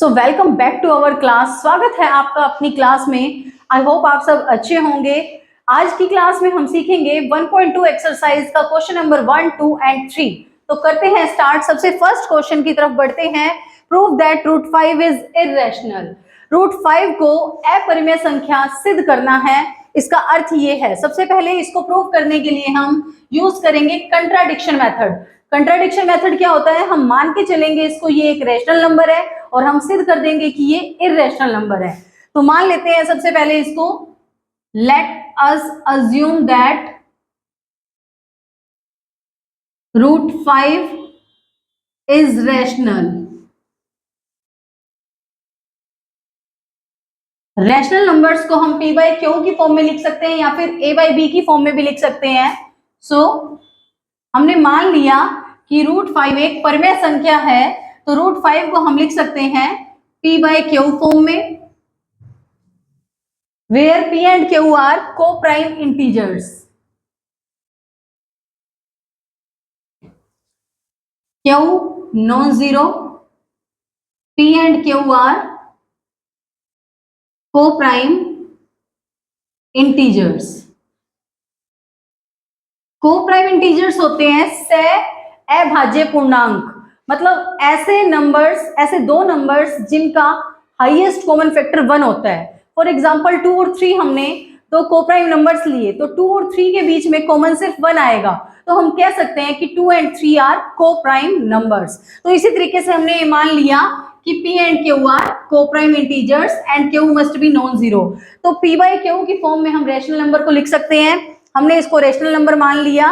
So welcome back to our class. स्वागत है आपका अपनी क्लास में। आई होप आप सब अच्छे होंगे। आज की क्लास में हम सीखेंगे 1.2 एक्सरसाइज का क्वेश्चन नंबर 1, 2 एंड 3। तो करते हैं स्टार्ट। सबसे फर्स्ट क्वेश्चन की तरफ बढ़ते हैं। Prove that root 5 is irrational. Root 5 को अपरिमेय संख्या सिद्ध करना है। इसका अर्थ ये है, सबसे पहले इसको प्रूव करने के लिए हम यूज करेंगे कंट्राडिक्शन मेथड। कंट्राडिक्शन मेथड क्या होता है, हम मान के चलेंगे इसको ये एक रैशनल नंबर है और हम सिद्ध कर देंगे कि ये इर्रेशनल नंबर है। तो मान लेते हैं सबसे पहले इसको, let us assume that root 5 is rational. Rational numbers को हम p बाई क्यू की फॉर्म में लिख सकते हैं या फिर a बाई बी की फॉर्म में भी लिख सकते हैं। सो हमने मान लिया कि रूट 5 एक परिमेय संख्या है, तो रूट 5 को हम लिख सकते हैं p बाई क्यू फॉर्म में, where p and q are coprime integers. q non zero, p and q are coprime integers. Coprime integers होते हैं सह अभाज्य पूर्णांक, मतलब ऐसे नंबर्स, ऐसे दो नंबर्स जिनका हाईएस्ट कॉमन फैक्टर 1 होता है। फॉर एग्जांपल 2 और 3 हमने दो को प्राइम नंबर्स लिए, तो 2 और 3 के बीच में कॉमन सिर्फ 1 आएगा, तो हम कह सकते हैं कि 2 एंड 3 आर को प्राइम नंबर्स। तो इसी तरीके से हमने ये मान लिया कि p and q are coprime integers and q must be non zero. तो p बाई q की फॉर्म में हम रैशनल नंबर को लिख सकते हैं। हमने इसको रैशनल नंबर मान लिया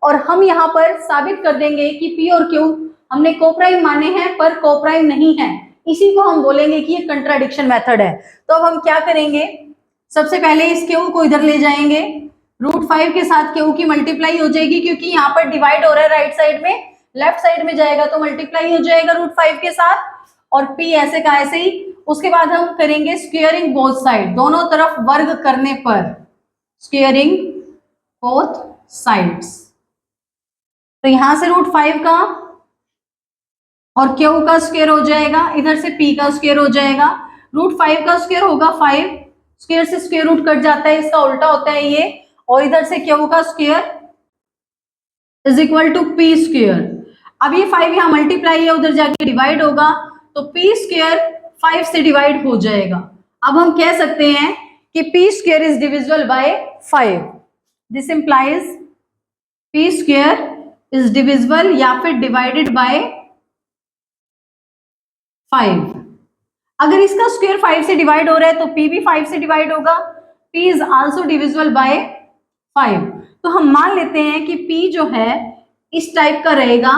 और हम यहाँ पर साबित कर देंगे कि p और q हमने को प्राइम माने हैं पर को प्राइम नहीं है। इसी को हम बोलेंगे कि ये कंट्राडिक्शन मेथड है। तो अब हम क्या करेंगे, सबसे पहले इस q को इधर ले जाएंगे, रूट 5 के साथ q की मल्टीप्लाई हो जाएगी, क्योंकि यहाँ पर डिवाइड हो रहा है राइट साइड में, लेफ्ट साइड में जाएगा तो मल्टीप्लाई हो जाएगा रूट 5 के साथ, और p ऐसे का ऐसे ही। उसके बाद हम करेंगे स्क्वेयरिंग बोथ साइड, दोनों तरफ वर्ग करने पर, स्क्वेयरिंग बोथ साइड्स। तो यहां से रूट 5 का और q का स्क्वायर हो जाएगा, इधर से p का स्क्वायर हो जाएगा। रूट 5 का स्क्वायर होगा 5, स्क्वायर से स्क्वायर रूट कट जाता है, इसका उल्टा होता है ये, और इधर से q का square is equal to p square. अब ये 5 यहाँ मल्टीप्लाई है, उधर जाके डिवाइड होगा, तो p स्क्वायर 5 से डिवाइड हो जाएगा। अब हम कह सकते हैं कि p square is divisible by 5। This implies p square is divisible या फिर डिवाइडेड बाय 5। अगर इसका स्क्वायर 5 से डिवाइड हो रहा है तो p भी 5 से डिवाइड होगा, p is also divisible by 5। तो हम मान लेते हैं कि p जो है इस टाइप का रहेगा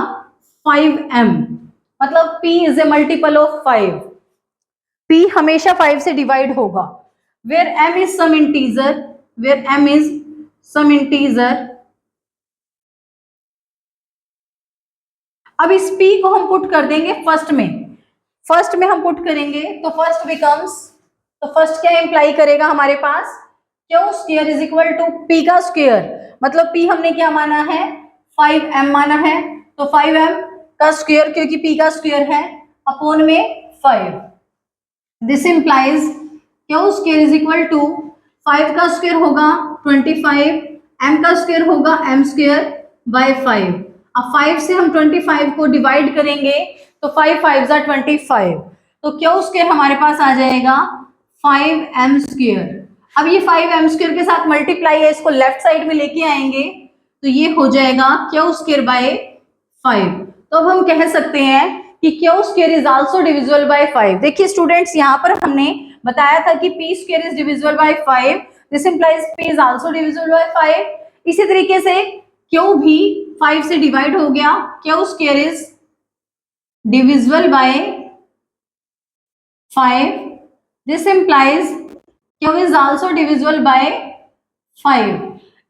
5m, मतलब p is a multiple of 5। p हमेशा 5 से डिवाइड होगा, where m is some integer, where m is some integer. अब इस p को हम पुट कर देंगे फर्स्ट में हम पुट करेंगे, तो फर्स्ट बिकम्स, तो फर्स्ट क्या इंप्लाई करेगा हमारे पास, q square is equal to p का स्क्वायर, मतलब p हमने क्या माना है 5m माना है, तो 5m का स्क्वायर क्योंकि p का स्क्वायर है अपॉन में 5। This implies q square is equal to 5 का स्क्वायर होगा 25, m का स्क्वायर होगा m स्क्वायर बाय 5। अब 5 से हम 25 को डिवाइड करेंगे तो 5 5 25, तो q स्क्वायर हमारे पास आ जाएगा 5m स्क्वायर। अब ये 5m स्क्वायर के साथ मल्टीप्लाई है, इसको लेफ्ट साइड में लेके आएंगे तो ये हो जाएगा q स्क्वायर बाय 5। तो अब हम कह सकते हैं कि q square is also divisible by 5। देखिए स्टूडेंट्स, यहाँ पर हमने बताया था कि p square is divisible by 5, this implies p is also divisible by 5। इसी तरीके से q भी 5 से डिवाइड हो गया, q square is divisible by 5, this implies q is also divisible by 5।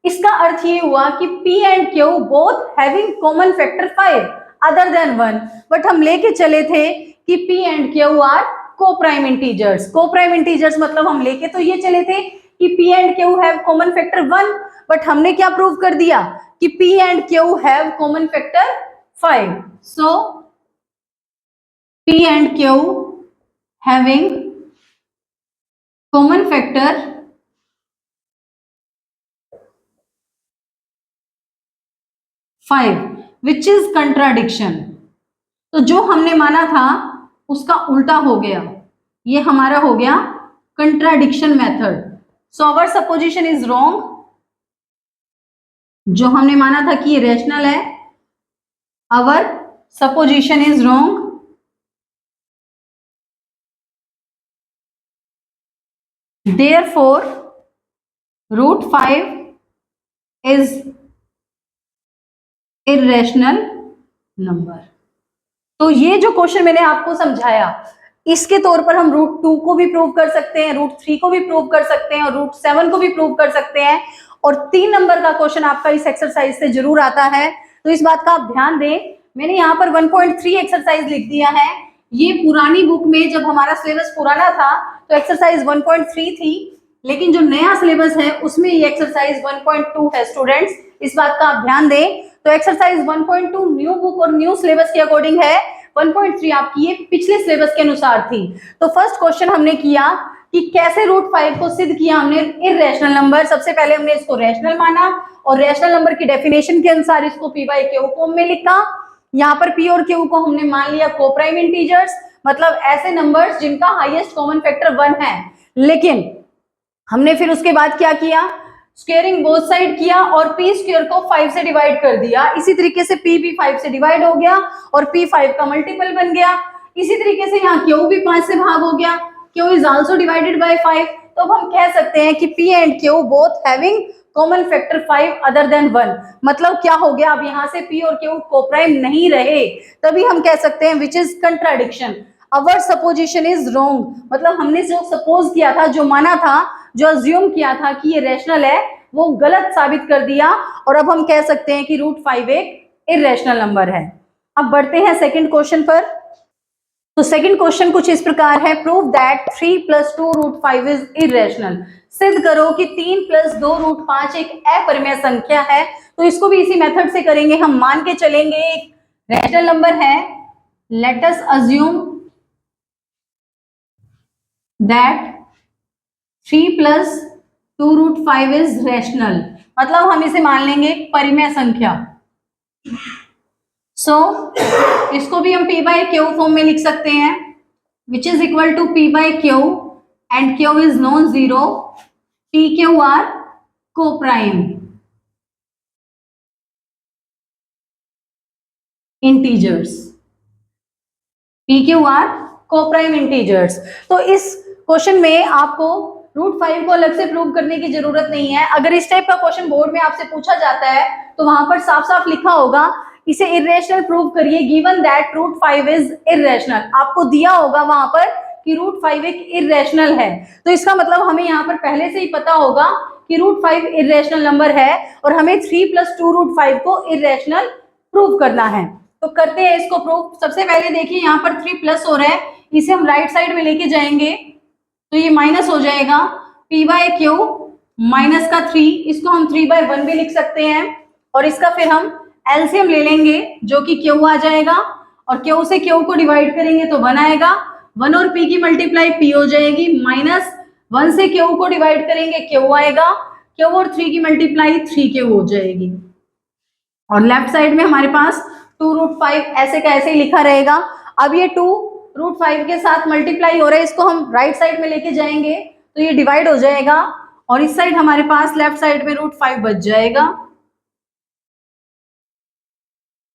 इसका अर्थ ये हुआ कि p and q both having common factor 5 other than 1, but हम लेके चले थे कि p and q are coprime integers. Coprime integers मतलब हम लेके तो ये चले थे कि p and q have common factor 1, but हमने क्या प्रूव कर दिया कि p and q have common factor 5। So p and q having common factor 5 which is contradiction. तो जो हमने माना था उसका उल्टा हो गया, ये हमारा हो गया contradiction method. So our supposition is wrong. जो हमने माना था कि ये रैशनल है, our supposition is wrong. Therefore, √5 is irrational number। तो ये जो क्वेश्चन मैंने आपको समझाया, इसके तौर पर हम √2 को भी प्रूव कर सकते हैं, √3 को भी प्रूव कर सकते हैं और √7 को भी प्रूव कर सकते हैं। और 3 नंबर का क्वेश्चन आपका इस एक्सरसाइज से जरूर आता है, तो इस बात का आप ध्यान दें। मैंने यहाँ पर 1.3 एक्सरसाइज लिख दिया है। ये पुरानी बुक में जब हमारा सिलेबस पुराना था तो एक्सरसाइज 1.3 थी, लेकिन जो नया सिलेबस है उसमें ये एक्सरसाइज 1.2 है स्टूडेंट्स, इस बात का आप ध्यान दें। तो एक्सरसाइज 1.2 न्यू बुक और न्यू सिलेबस के अकॉर्डिंग है, 1.3 आपकी ये पिछले सिलेबस के अनुसार थी। तो फर्स्ट क्वेश्चन हमने किया कि कैसे √5 को सिद्ध किया हमने इररेशनल नंबर। सबसे पहले हमने इसको रैशनल माना और रैशनल नंबर की डेफिनेशन के अनुसार इसको p/q फॉर्म में लिखा। यहाँ पर p और q को हमने मान लिया कोप्राइम इंटीजर्स, मतलब ऐसे नंबर्स जिनका हाईएस्ट कॉमन फैक्टर 1 है। लेकिन हमने फिर उसके बाद क्या किया, स्क्वेयरिंग बोथ साइड किया और p स्क्वायर को 5 से डिवाइड कर दिया। इसी तरीके से p भी 5 से डिवाइड हो गया और p 5 का मल्टीपल बन गया। इसी तरीके से यहाँ q भी 5 से भाग हो गया, q is also divided by 5। तो अब हम कह सकते हैं कि p and q both having common factor 5 other than 1। मतलब क्या हो गया, अब यहाँ से p और q कोप्राइम नहीं रहे, तभी हम कह सकते हैं which is contradiction. Our supposition is wrong, मतलब हमने जो सपोज किया था, जो माना था, जो अज्यूम किया था कि ये रैशनल है, वो गलत साबित कर दिया और अब हम कह सकते हैं कि √5 एक इररेशनल नंबर है। अब बढ़ते हैं सेकंड क्वेश्चन पर। तो सेकंड क्वेश्चन कुछ इस प्रकार है, प्रूव दैट 3 + 2 √5 इज इररेशनल। सिद्ध करो कि 3 + 2 √5 एक अपरिमेय संख्या है। तो इसको भी इसी मेथड से करेंगे, हम मान के चलेंगे एक रैशनल नंबर है। Let us assume that 3 + 2 √5 is rational, मतलब हम इसे मान लेंगे परिमेय संख्या। सो इसको भी हम p/q फॉर्म में लिख सकते हैं, which is equal to p/q and q is non zero, pq are coprime integers, pq are coprime integers. तो इस क्वेश्चन में आपको √5 को अलग से प्रूव करने की जरूरत नहीं है। अगर इस टाइप का क्वेश्चन बोर्ड में आपसे पूछा जाता है तो वहां पर साफ साफ लिखा होगा इसे इररेशनल प्रूव करिए, गिवन दैट √5 इज इररेशनल। आपको दिया होगा वहां पर कि √5 एक इररेशनल है, तो इसका मतलब हमें यहाँ पर पहले से ही पता होगा कि √5 इररेशनल नंबर है और हमें 3 + 2 √5 को इररेशनल प्रूव करना है। तो करते हैं इसको प्रूव। सबसे पहले देखिए यहाँ पर 3 प्लस हो रहा है, इसे हम राइट साइड में लेके जाएंगे तो ये माइनस हो जाएगा, p/q माइनस का 3, इसको हम 3/1 भी लिख सकते हैं और इसका फिर हम एलसीएम ले लेंगे जो कि q आ जाएगा और q से q को डिवाइड करेंगे तो 1 आएगा, 1 और p की मल्टीप्लाई p हो जाएगी, -1 से q को डिवाइड करेंगे q आएगा, q और 3 की मल्टीप्लाई 3q हो जाएगी और लेफ्ट साइड में हमारे पास 2 √5 ऐसे का ऐसे ही लिखा रहेगा। अब ये 2 √5 के साथ मल्टीप्लाई हो रहा है, इसको हम राइट साइड में लेके जाएंगे तो ये डिवाइड हो जाएगा और इस साइड हमारे पास लेफ्ट साइड में √5 बच जाएगा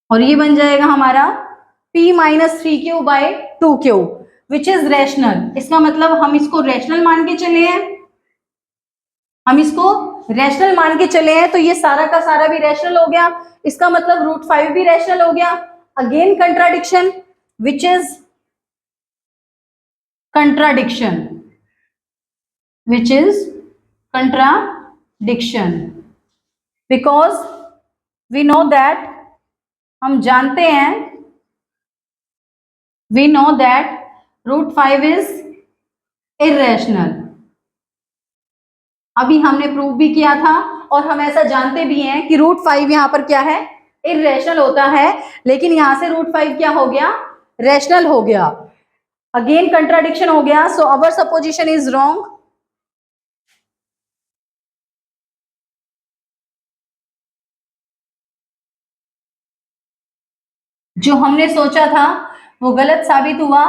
और ये बन जाएगा हमारा p - 3q/2q which is rational. इसका मतलब हम इसको रैशनल मान के चले हैं, हम इसको रैशनल मान के चले हैं तो ये सारा का सारा भी रैशनल हो गया, इसका मतलब √5 भी रैशनल हो गया। Again contradiction, which is contradiction, which is contradiction, because we know that, हम जानते हैं, we know that √5 is irrational। अभी हमने प्रूव भी किया था और हम ऐसा जानते भी हैं कि √5 यहाँ पर क्या है, इररेशनल होता है, लेकिन यहाँ से √5 क्या हो गया, रैशनल हो गया। अगेन कंट्राडिक्शन हो गया, सो अवर सपोजिशन इज रॉन्ग। जो हमने सोचा था वो गलत साबित हुआ।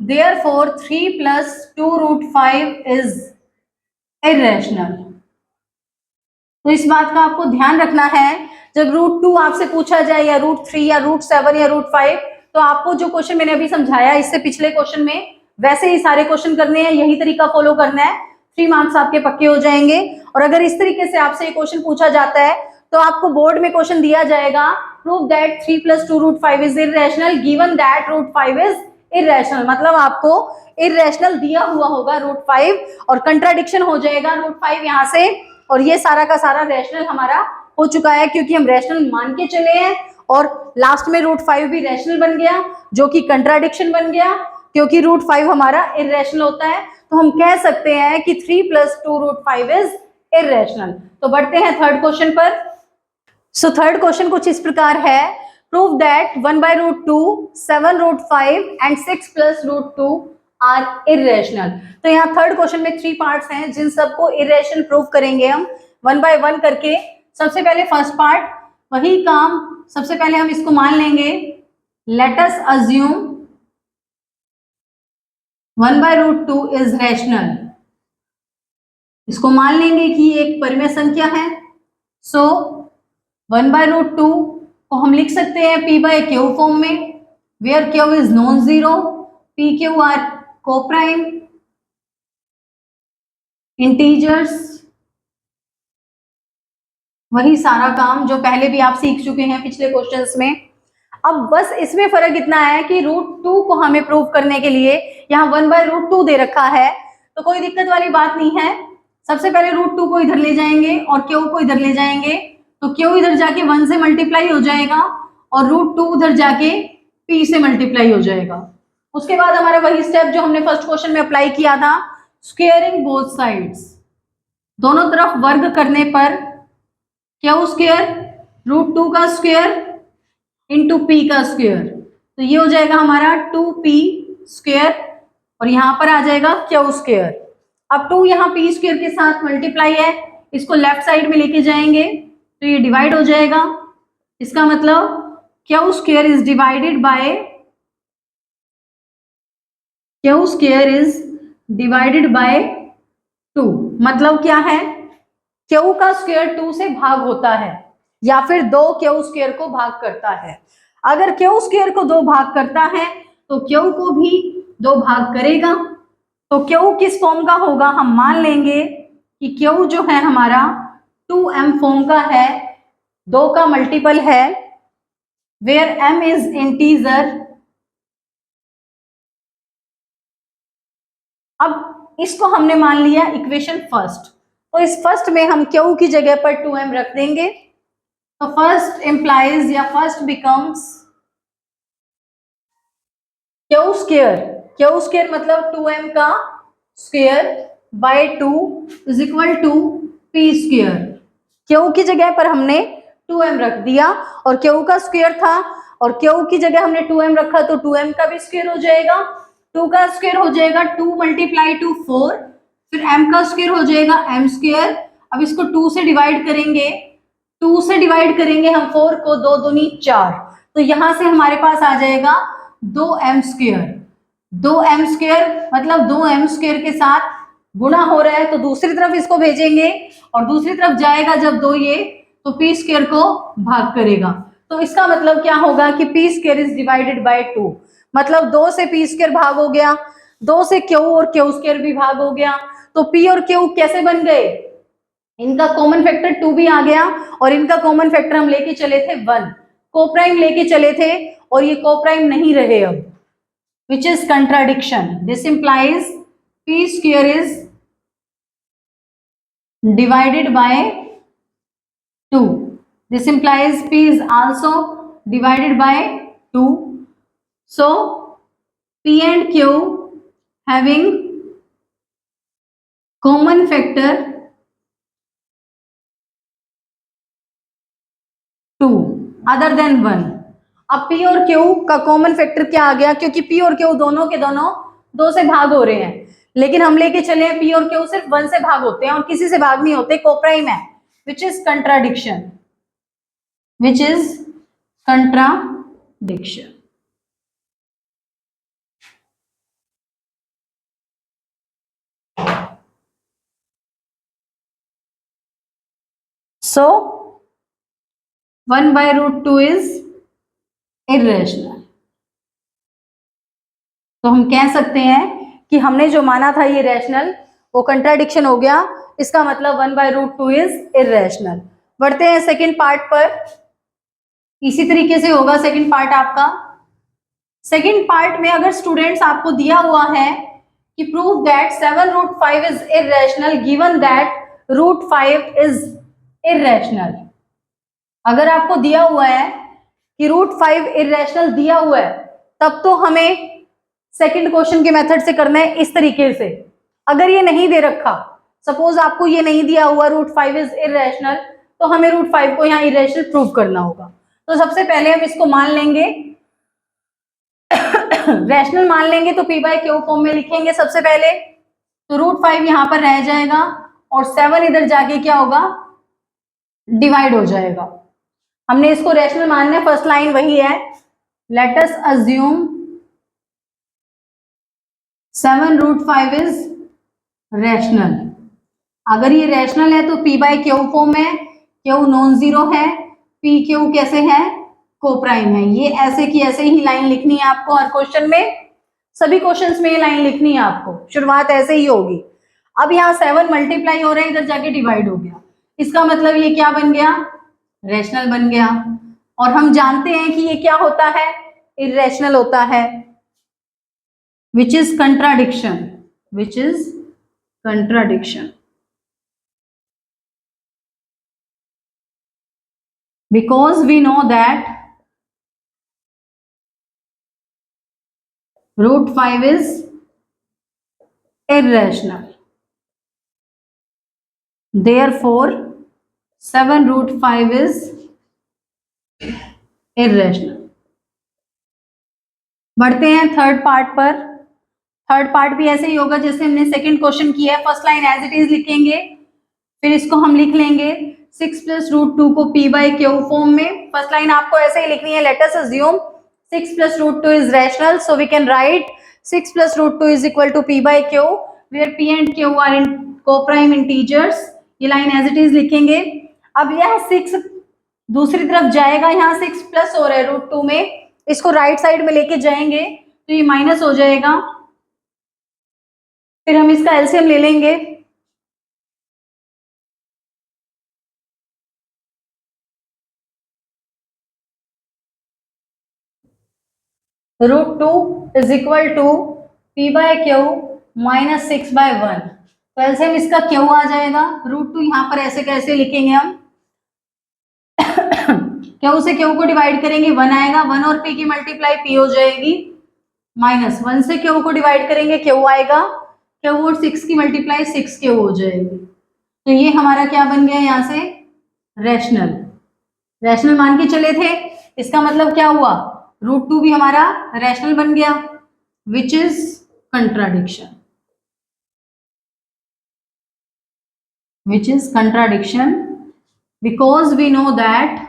Therefore 3 + 2√5 is irrational. तो इस बात का आपको ध्यान रखना है, जब √2 आपसे पूछा जाए या √3 या √7 या √5, तो आपको जो क्वेश्चन मैंने अभी समझाया इससे पिछले क्वेश्चन में वैसे ही सारे क्वेश्चन करने हैं, यही तरीका फॉलो करना है, 3 मार्क्स आपके पक्के हो जाएंगे। और अगर इस तरीके से आपसे ये क्वेश्चन पूछा जाता है तो आपको बोर्ड में क्वेश्चन दिया जाएगा, prove that 3 + 2√5 is irrational given that √5 is irrational. मतलब आपको इर्रेशनल दिया हुआ होगा √5 और कंट्राडिक्शन हो जाएगा √5 यहाँ से, और ये सारा का सारा रैशनल हमारा हो चुका है क्योंकि हम रैशनल मान के चले हैं, और लास्ट में √5 भी रैशनल बन गया जो कि कंट्राडिक्शन बन गया क्योंकि √5 हमारा इर्रेशनल होता है। तो हम कह सकते हैं कि 3 + 2√5 इज इर्रेशनल। तो बढ़ते हैं थर्ड क्वेश्चन पर। सो थर्ड क्वेश्चन कुछ इस प्रकार है, prove that 1/√2, 7√5 and 6 + √2 are irrational. तो यहाँ थर्ड क्वेश्चन में 3 पार्ट्स हैं जिन सबको इर्रेशनल प्रूव करेंगे हम 1 by 1 करके। सबसे पहले फर्स्ट पार्ट, वही काम, सबसे पहले हम इसको मान लेंगे, late us assume 1/√2 is rational. इसको मान लेंगे कि एक परिमेय संख्या है। सो 1/√2 को हम लिख सकते हैं p/q फॉर्म में, where q is non zero, pq are coprime integers. वही सारा काम जो पहले भी आप सीख चुके हैं पिछले क्वेश्चंस में। अब बस इसमें फर्क इतना है कि √2 को हमें प्रूव करने के लिए यहाँ 1/√2 दे रखा है, तो कोई दिक्कत वाली बात नहीं है। सबसे पहले √2 को इधर ले जाएंगे और q को इधर ले जाएंगे, तो q इधर जाके 1 से मल्टीप्लाई हो जाएगा और √2 उधर जाके p से मल्टीप्लाई हो जाएगा। उसके बाद हमारा वही स्टेप जो हमने फर्स्ट क्वेश्चन में अप्लाई किया था, स्क्वेयरिंग बोथ साइड्स, दोनों तरफ वर्ग करने पर q स्क्वायर √2 का स्क्वायर इंटू p का स्क्वायर, तो ये हो जाएगा हमारा 2p स्क्वायर और यहाँ पर आ जाएगा q स्क्वायर। अब 2 यहाँ p स्क्वायर के साथ मल्टीप्लाई है, इसको लेफ्ट साइड में लेके जाएंगे तो ये डिवाइड हो जाएगा। इसका मतलब q square is divided by two. मतलब क्या है, q का स्क्वायर 2 से भाग होता है या फिर 2 q स्क्वायर को भाग करता है। अगर q स्क्वायर को 2 भाग करता है तो q को भी 2 भाग करेगा। तो q किस फॉर्म का होगा, हम मान लेंगे कि q जो है हमारा 2m फॉर्म का है, 2 का मल्टीपल है, वेयर m इज इंटीजर। अब इसको हमने मान लिया इक्वेशन फर्स्ट, तो इस फर्स्ट में हम q की जगह पर 2m रख देंगे। तो फर्स्ट इंप्लाइज या फर्स्ट बिकम्स q स्क्वायर मतलब 2m का square by 2 is equal to p square. q की जगह पर हमने 2m रख दिया और q का स्क्वायर था और q की जगह हमने 2m रखा तो 2m का भी स्क्वायर हो जाएगा, 2 का स्क्वायर हो जाएगा 2 × 2 4, फिर m का स्क्वायर हो जाएगा m स्क्वायर। अब इसको 2 से डिवाइड करेंगे, 2 से डिवाइड करेंगे हम 4 को, 2 दूनी 4, तो यहां से हमारे पास आ जाएगा 2m स्क्वायर। 2m स्क्वायर मतलब 2m स्क्वायर के साथ गुणा हो रहा है तो दूसरी तरफ इसको भेजेंगे और दूसरी तरफ जाएगा जब 2 ये, तो p स्क्वायर को भाग करेगा। तो इसका मतलब क्या होगा कि p square is divided by 2, मतलब 2 से p स्क्वायर भाग हो गया, 2 से q और q स्क्वायर भी भाग हो गया। तो p और q कैसे बन गए, इनका कॉमन फैक्टर 2 भी आ गया और इनका कॉमन फैक्टर हम लेके चले थे 1, कोप्राइम लेके चले थे और ये कोप्राइम नहीं रहे अब, which is contradiction. This implies p square is divided by 2. This implies p is also divided by 2. So p and q having common factor 2 other than 1. अब p और q का कॉमन फैक्टर क्या आ गया, क्योंकि p और q दोनों के दोनों 2 से भाग हो रहे हैं, लेकिन हम लेके चले हैं P और Q सिर्फ 1 से भाग होते हैं और किसी से भाग नहीं होते, कोप्राइम है, विच is contradiction, which is contradiction. So 1/√2 is irrational। तो हम कह सकते हैं कि हमने जो माना था ये रैशनल, वो कंट्राडिक्शन हो गया, इसका मतलब 1/√2 इज इर्रेशनल। बढ़ते हैं सेकंड पार्ट पर, इसी तरीके से होगा सेकंड पार्ट आपका। सेकंड पार्ट में अगर स्टूडेंट्स आपको दिया हुआ है कि prove that 7√5 is irrational given that √5 is irrational, अगर आपको दिया हुआ है कि √5 इर्रेशनल दिया हुआ है, तब तो हमें सेकंड क्वेश्चन के मेथड से करना है इस तरीके से। अगर ये नहीं दे रखा, सपोज आपको ये नहीं दिया हुआ √5 इज इर्रेशनल, तो हमें √5 को यहाँ इर्रेशनल प्रूव करना होगा। तो सबसे पहले हम इसको मान लेंगे रैशनल मान लेंगे, तो P/Q फॉर्म में लिखेंगे सबसे पहले, तो √5 यहाँ पर रह जाएगा और 7 इधर जाके क्या होगा, डिवाइड हो जाएगा। हमने इसको रैशनल मानना है, फर्स्ट लाइन वही है, let us assume 7√5 is rational. अगर ये रैशनल है तो P/Q फॉर्म है, Q नॉन जीरो है, PQ कैसे है, कोप्राइम है। ये ऐसे की ऐसे ही लाइन लिखनी है आपको हर क्वेश्चन में, सभी क्वेश्चंस में ये लाइन लिखनी है आपको, शुरुआत ऐसे ही होगी। अब यहाँ 7 मल्टीप्लाई हो रहे हैं, इधर जाके डिवाइड हो गया, इसका मतलब ये क्या बन गया, रैशनल बन गया। और हम जानते हैं कि ये क्या होता है, इर्रेशनल होता है, which is contradiction, which is contradiction, because we know that √5 is irrational, therefore 7√5 is irrational। बढ़ते हैं थर्ड पार्ट पर। थर्ड पार्ट भी ऐसे ही होगा जैसे हमने सेकंड क्वेश्चन किया है, first line as it is लिखेंगे, फिर इसको हम लिख लेंगे 6 + √2 को P/Q फॉर्म में। फर्स्ट लाइन आपको ऐसे ही लिखनी है, let us assume 6 + √2 is rational, so we can write 6 + √2 is equal to P/Q, where P and Q are in coprime integers. ये लाइन एज इट इज लिखेंगे। अब यह 6 दूसरी तरफ जाएगा, यहाँ 6 प्लस हो रहा है √2 में, इसको राइट साइड में लेके जाएंगे तो ये माइनस हो जाएगा, फिर हम इसका एलसीएम ले लेंगे, √2 is equal to P/Q minus 6/1। तो एलसीएम इसका Q आ जाएगा, √2 यहाँ पर ऐसे कैसे लिखेंगे हम, Q से Q को डिवाइड करेंगे 1 आएगा, 1 और P की मल्टीप्लाई P हो जाएगी, माइनस 1 से Q को डिवाइड करेंगे Q आएगा, Q और 6 की मल्टीप्लाई 6Q हो जाएगी। तो ये हमारा क्या बन गया, यहाँ से रैशनल, रैशनल मान के चले थे, इसका मतलब क्या हुआ, √2 भी हमारा रैशनल बन गया, which is contradiction, which is contradiction, because we know that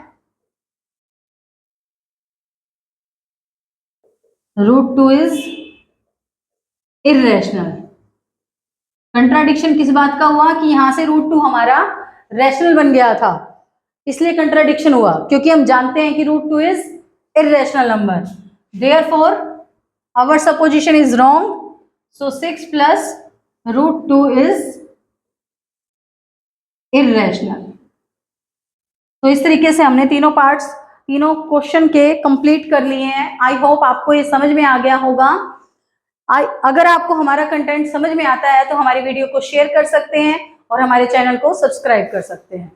√2 is irrational. Contradiction किस बात का हुआ कि यहां से √2 हमारा रैशनल बन गया था, इसलिए कंट्राडिक्शन हुआ, क्योंकि हम जानते हैं कि √2 is irrational number, therefore our supposition is wrong, so 6 plus √2 is irrational। तो इस तरीके से हमने तीनों पार्ट्स, तीनों क्वेश्चन के कंप्लीट कर लिए हैं। आई होप आपको ये समझ में आ गया होगा। अगर आपको हमारा कंटेंट समझ में आता है तो हमारी वीडियो को शेयर कर सकते हैं और हमारे चैनल को सब्सक्राइब कर सकते हैं।